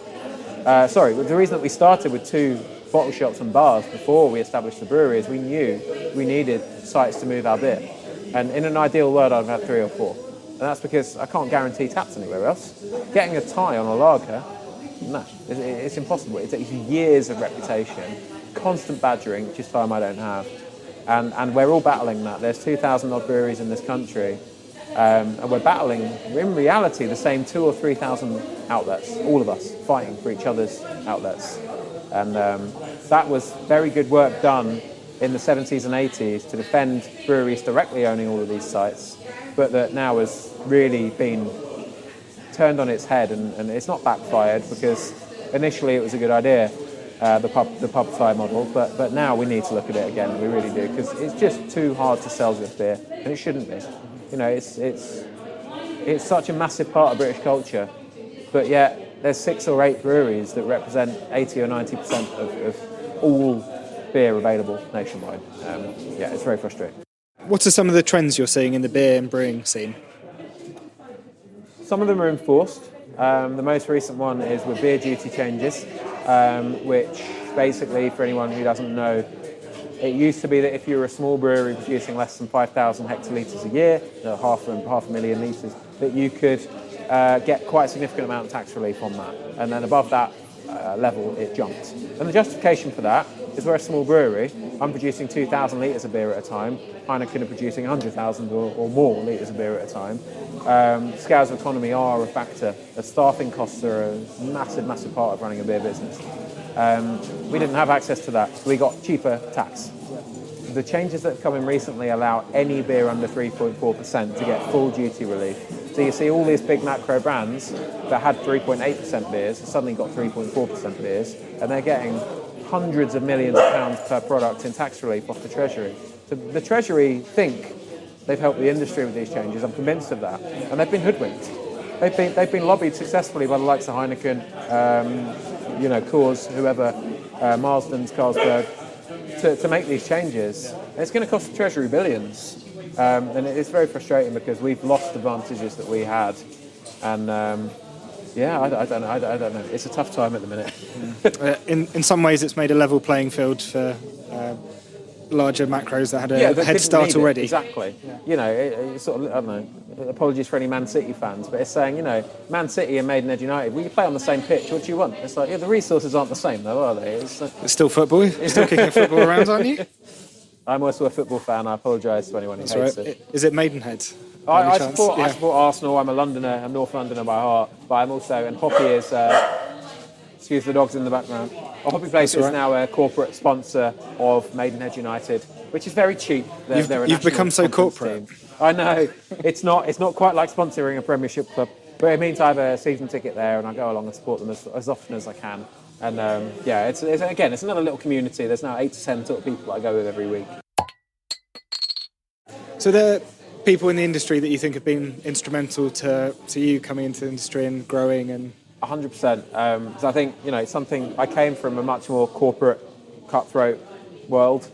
the reason that we started with 2 bottle shops and bars before we established the brewery is we knew we needed sites to move our beer. And in an ideal world, I'd have had 3 or 4. And that's because I can't guarantee taps anywhere else. Getting a tie on a lager, no, it's impossible. It takes years of reputation, constant badgering, which is time I don't have. And we're all battling that. There's 2,000 odd breweries in this country. And we're battling, in reality, the same 2,000 or 3,000 outlets, all of us fighting for each other's outlets. And that was very good work done in the 70s and 80s to defend breweries directly owning all of these sites, but that now has really been turned on its head, and it's not backfired because initially it was a good idea, the pub tie model, but now we need to look at it again. We really do, because it's just too hard to sell this beer, and it shouldn't be. It's such a massive part of British culture, but yet there's 6 or 8 breweries that represent 80 or 90% of all beer available nationwide. It's very frustrating. What are some of the trends you're seeing in the beer and brewing scene? Some of them are enforced. The most recent one is with beer duty changes, which basically, for anyone who doesn't know, it used to be that if you were a small brewery producing less than 5,000 hectolitres a year, half a million litres, that you could get quite a significant amount of tax relief on that. And then above that level, it jumped. And the justification for that is we're a small brewery. I'm producing 2,000 litres of beer at a time. Heineken are producing 100,000 or more litres of beer at a time. Scales of economy are a factor. The staffing costs are a massive, massive part of running a beer business. We didn't have access to that, so we got cheaper tax. The changes that have come in recently allow any beer under 3.4% to get full duty relief. So you see all these big macro brands that had 3.8% beers suddenly got 3.4% beers, and they're getting hundreds of millions of pounds per product in tax relief off the Treasury. So the Treasury think they've helped the industry with these changes. I'm convinced of that. And they've been hoodwinked. They've been lobbied successfully by the likes of Heineken, Coors, whoever, Marsden's, Carlsberg, to make these changes. And it's going to cost the Treasury billions. And it's very frustrating because we've lost advantages that we had. And I don't know. It's a tough time at the minute. In some ways, it's made a level playing field for larger macros that had a head start already. Exactly. Yeah. It's sort of, I don't know. Apologies for any Man City fans, but it's saying, Man City and Maidenhead United, you play on the same pitch. What do you want? It's like, the resources aren't the same, though, are they? It's still football. You're still kicking football around, aren't you? I'm also a football fan. I apologise to anyone who hates it. Is it Maidenhead? I support Arsenal. I'm a Londoner. I'm North Londoner by heart. But I'm also, and Hoppy is, excuse the dogs in the background. A Hoppy Place is now a corporate sponsor of Maidenhead United, which is very cheap. You've become so corporate. Team. I know. It's not quite like sponsoring a Premiership club, but it means I have a season ticket there and I go along and support them as often as I can. And it's another little community. There's now 8 to 10 sort of people I go with every week. So there are people in the industry that you think have been instrumental to you coming into the industry and growing and 100%. So I think, it's something, I came from a much more corporate, cutthroat world.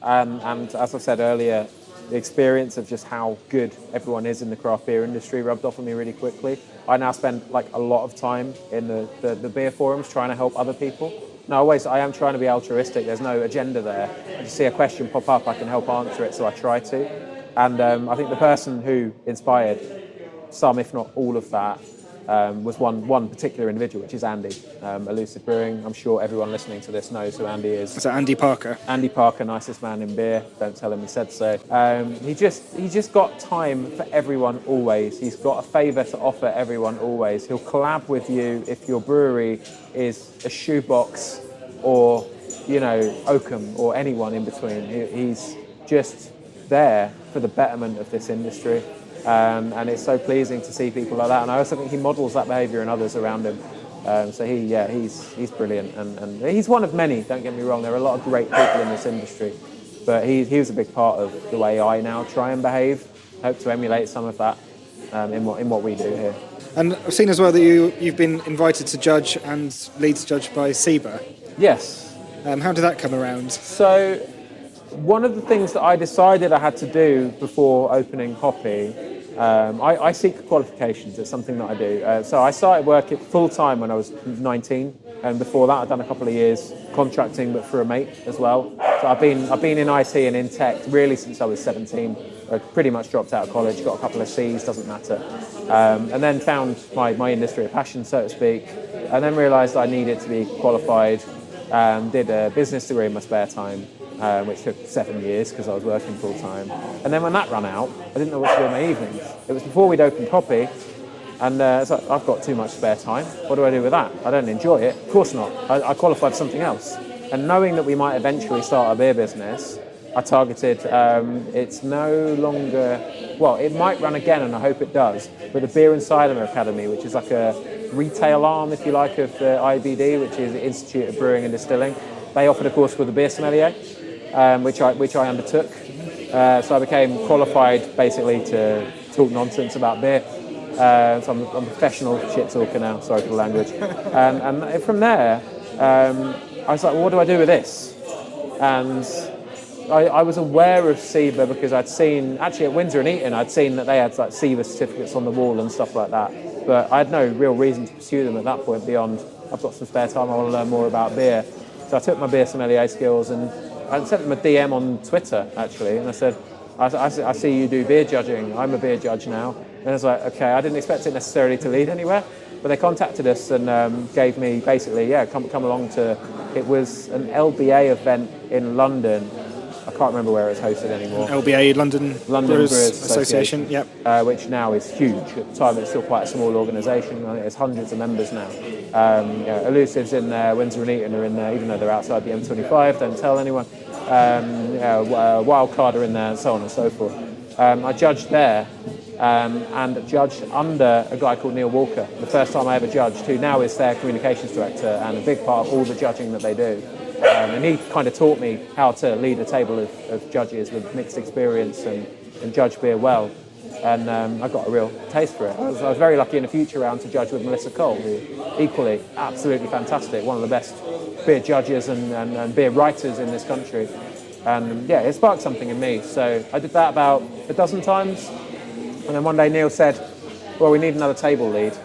And as I said earlier, the experience of just how good everyone is in the craft beer industry rubbed off on me really quickly. I now spend a lot of time in the beer forums trying to help other people. Now, I am trying to be altruistic. There's no agenda there. I just see a question pop up, I can help answer it, so I try to. And I think the person who inspired some, if not all of that, was one particular individual, which is Andy, Elusive Brewing. I'm sure everyone listening to this knows who Andy is. So Andy Parker. Andy Parker, nicest man in beer. Don't tell him he said so. He just got time for everyone always. He's got a favour to offer everyone always. He'll collab with you if your brewery is a shoebox or, Oakham or anyone in between. He's just there for the betterment of this industry. And it's so pleasing to see people like that. And I also think he models that behaviour in others around him. So he's brilliant. And he's one of many, don't get me wrong. There are a lot of great people in this industry. But he was a big part of the way I now try and behave. I hope to emulate some of that in what we do here. And I've seen as well that you've been invited to judge and lead judge by SEBA. Yes. How did that come around? So one of the things that I decided I had to do before opening Hoppy, I seek qualifications. It's something that I do. So I started working full-time when I was 19, and before that I'd done a couple of years contracting, but for a mate as well. So I've been in IT and in tech really since I was 17. I pretty much dropped out of college, got a couple of C's, doesn't matter. And then found my industry a passion, so to speak, and then realised I needed to be qualified. Did a business degree in my spare time, which took 7 years because I was working full time. And then when that ran out, I didn't know what to do in my evenings. It was before we'd opened Hoppy, and so I've got too much spare time. What do I do with that? I don't enjoy it. Of course not. I qualified for something else. And knowing that we might eventually start a beer business, I targeted, it's no longer, well, it might run again, and I hope it does, but the Beer and Cider Academy, which is like a retail arm, if you like, of the IBD, which is the Institute of Brewing and Distilling. They offered a course called the Beer Sommelier, which I undertook. So I became qualified basically to talk nonsense about beer. So I'm a professional shit talker now, sorry for the language. And from there, I was like, well, what do I do with this? And I was aware of SEBA because I'd seen, actually at Windsor and Maidenhead, I'd seen that they had like SEBA certificates on the wall and stuff like that. But I had no real reason to pursue them at that point beyond, I've got some spare time, I want to learn more about beer. So I took my beer sommelier skills and I sent them a DM on Twitter, actually, and I said, I see you do beer judging, I'm a beer judge now. And I was like, okay, I didn't expect it necessarily to lead anywhere, but they contacted us and gave me basically, come along to, it was an LBA event in London. I can't remember where it's hosted anymore. LBA, London Brewers Association, yep. Which now is huge. At the time, it's still quite a small organisation. I think there's hundreds of members now. Elusive's in there, Windsor and Maidenhead are in there, even though they're outside the M25, don't tell anyone. Wildcard are in there, and so on and so forth. I judged there, and judged under a guy called Neil Walker, the first time I ever judged, who now is their communications director and a big part of all the judging that they do. And he kind of taught me how to lead a table of judges with mixed experience and judge beer well. And I got a real taste for it. I was very lucky in a future round to judge with Melissa Cole, who equally absolutely fantastic, one of the best beer judges and beer writers in this country. And it sparked something in me. So I did that about a dozen times. And then one day Neil said, well, we need another table lead.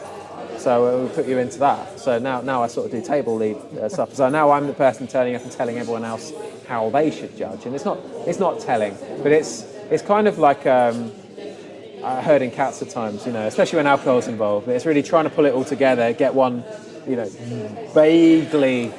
So we'll put you into that. So now I sort of do table lead stuff. So now I'm the person turning up and telling everyone else how they should judge. And it's not telling, but it's kind of like herding cats at times, especially when alcohol's involved. It's really trying to pull it all together, get one, vaguely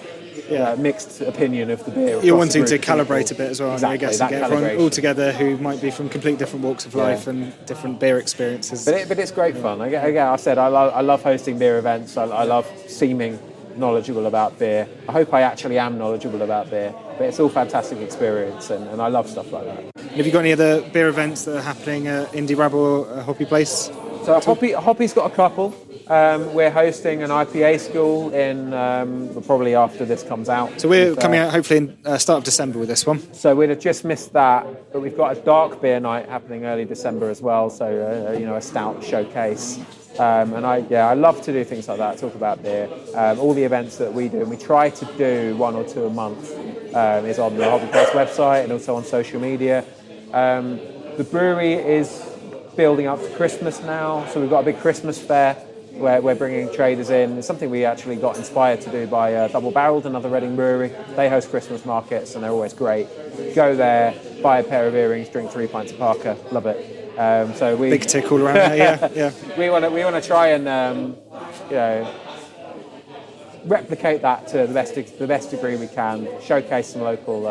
mixed opinion of the beer. You're wanting to calibrate a bit as well, exactly, I guess, and get everyone all together who might be from completely different walks of life and different beer experiences. But it's great fun. Again, I said I love hosting beer events. I love seeming knowledgeable about beer. I hope I actually am knowledgeable about beer, but it's all fantastic experience, and I love stuff like that. Have you got any other beer events that are happening at Indie Rabble or Hoppy Place? So Hoppy's got a couple. We're hosting an IPA school in probably after this comes out. So we're coming out hopefully in start of December with this one. So we'd have just missed that, but we've got a dark beer night happening early December as well. So a stout showcase. And I love to do things like that. Talk about beer. All the events that we do, and we try to do 1 or 2 a month, is on the Hoppy Place website and also on social media. The brewery is building up to Christmas now, so we've got a big Christmas fair where we're bringing traders in. It's something we actually got inspired to do by Double Barreled, another Reading brewery. They host Christmas markets and they're always great. Go there, buy a pair of earrings, drink 3 pints of Parker, love it. So we big tick all around there, yeah. We want to try and replicate that to the best degree we can. Showcase some local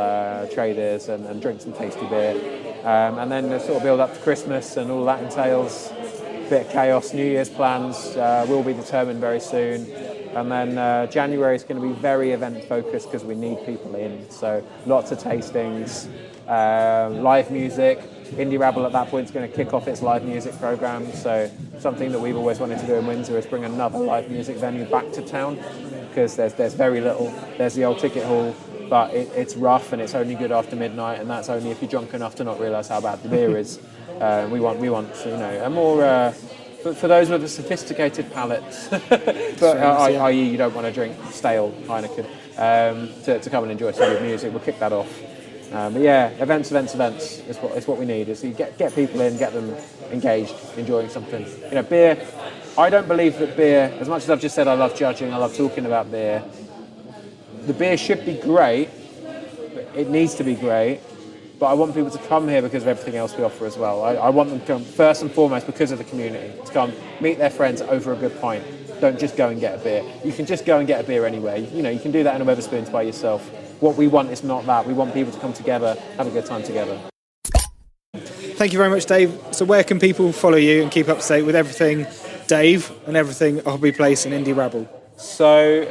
traders and drink some tasty beer, and then sort of build up to Christmas, and all that entails a bit of chaos. New Year's plans will be determined very soon, and then January is going to be very event focused because we need people in. So lots of tastings, live music. Indie Rabble at that point is going to kick off its live music program. So something that we've always wanted to do in Windsor is bring another live music venue back to town, because there's very little. There's the old ticket hall, but it's rough and it's only good after midnight, and that's only if you're drunk enough to not realise how bad the beer is. We want a more for those with a sophisticated palate, but i.e. you don't want to drink stale Heineken, to come and enjoy some good music. We'll kick that off. But yeah, events is what we need. Is you get people in, get them engaged, enjoying something. Beer. I don't believe that beer, as much as I've just said I love judging, I love talking about beer. The beer should be great. It needs to be great. But I want people to come here because of everything else we offer as well. I want them to come first and foremost because of the community, to come meet their friends over a good pint. Don't just go and get a beer. You can just go and get a beer anywhere. You can do that in a Wetherspoons by yourself. What we want is not that. We want people to come together, have a good time together. Thank you very much, Dave. So where can people follow you and keep up to date with everything Dave and everything A Hoppy Place and Indie Rabble? So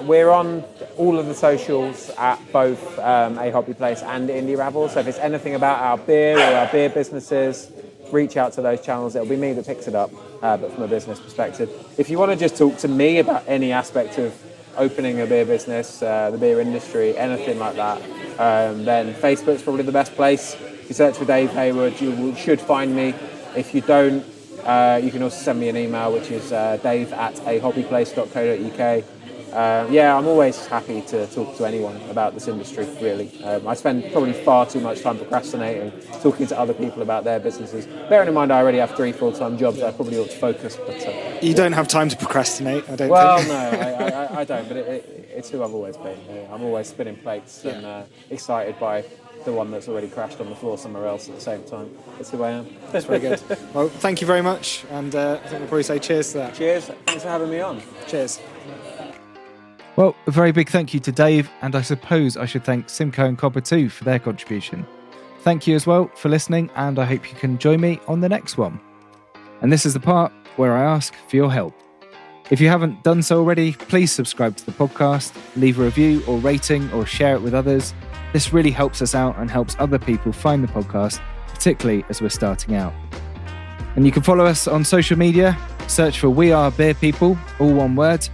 we're on all of the socials at both A Hoppy Place and Indie Rabble. So if it's anything about our beer or our beer businesses, reach out to those channels. It'll be me that picks it up, but from a business perspective. If you want to just talk to me about any aspect of opening a beer business, the beer industry, anything like that, then Facebook's probably the best place. If you search for Dave Hayward, you should find me. If you don't, you can also send me an email, which is dave@ahoppyplace.co.uk. I'm always happy to talk to anyone about this industry, really. I spend probably far too much time procrastinating, talking to other people about their businesses. Bearing in mind I already have 3 full-time jobs, I probably ought to focus. But you don't have time to procrastinate, I don't think. Well, no, I don't, but it's who I've always been. I'm always spinning plates and excited by the one that's already crashed on the floor somewhere else at the same time. That's who I am. That's very good. Well, thank you very much, and I think we'll probably say cheers to that. Cheers. Thanks for having me on. Cheers. Well, a very big thank you to Dave, and I suppose I should thank Simcoe and Copper too for their contribution. Thank you as well for listening, and I hope you can join me on the next one. And this is the part where I ask for your help. If you haven't done so already, please subscribe to the podcast, leave a review or rating, or share it with others. This really helps us out and helps other people find the podcast, particularly as we're starting out. And you can follow us on social media. Search for We Are Beer People, all one word.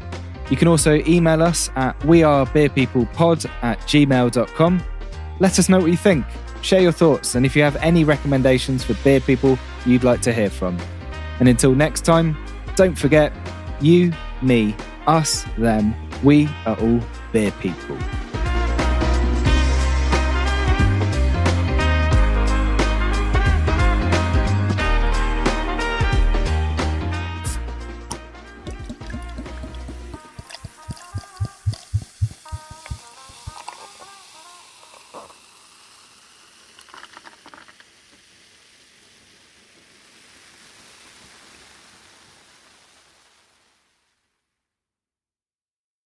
You can also email us at wearebeerpeoplepod@gmail.com. Let us know what you think. Share your thoughts, and if you have any recommendations for beer people you'd like to hear from. And until next time, don't forget, you, me, us, them, we are all beer people.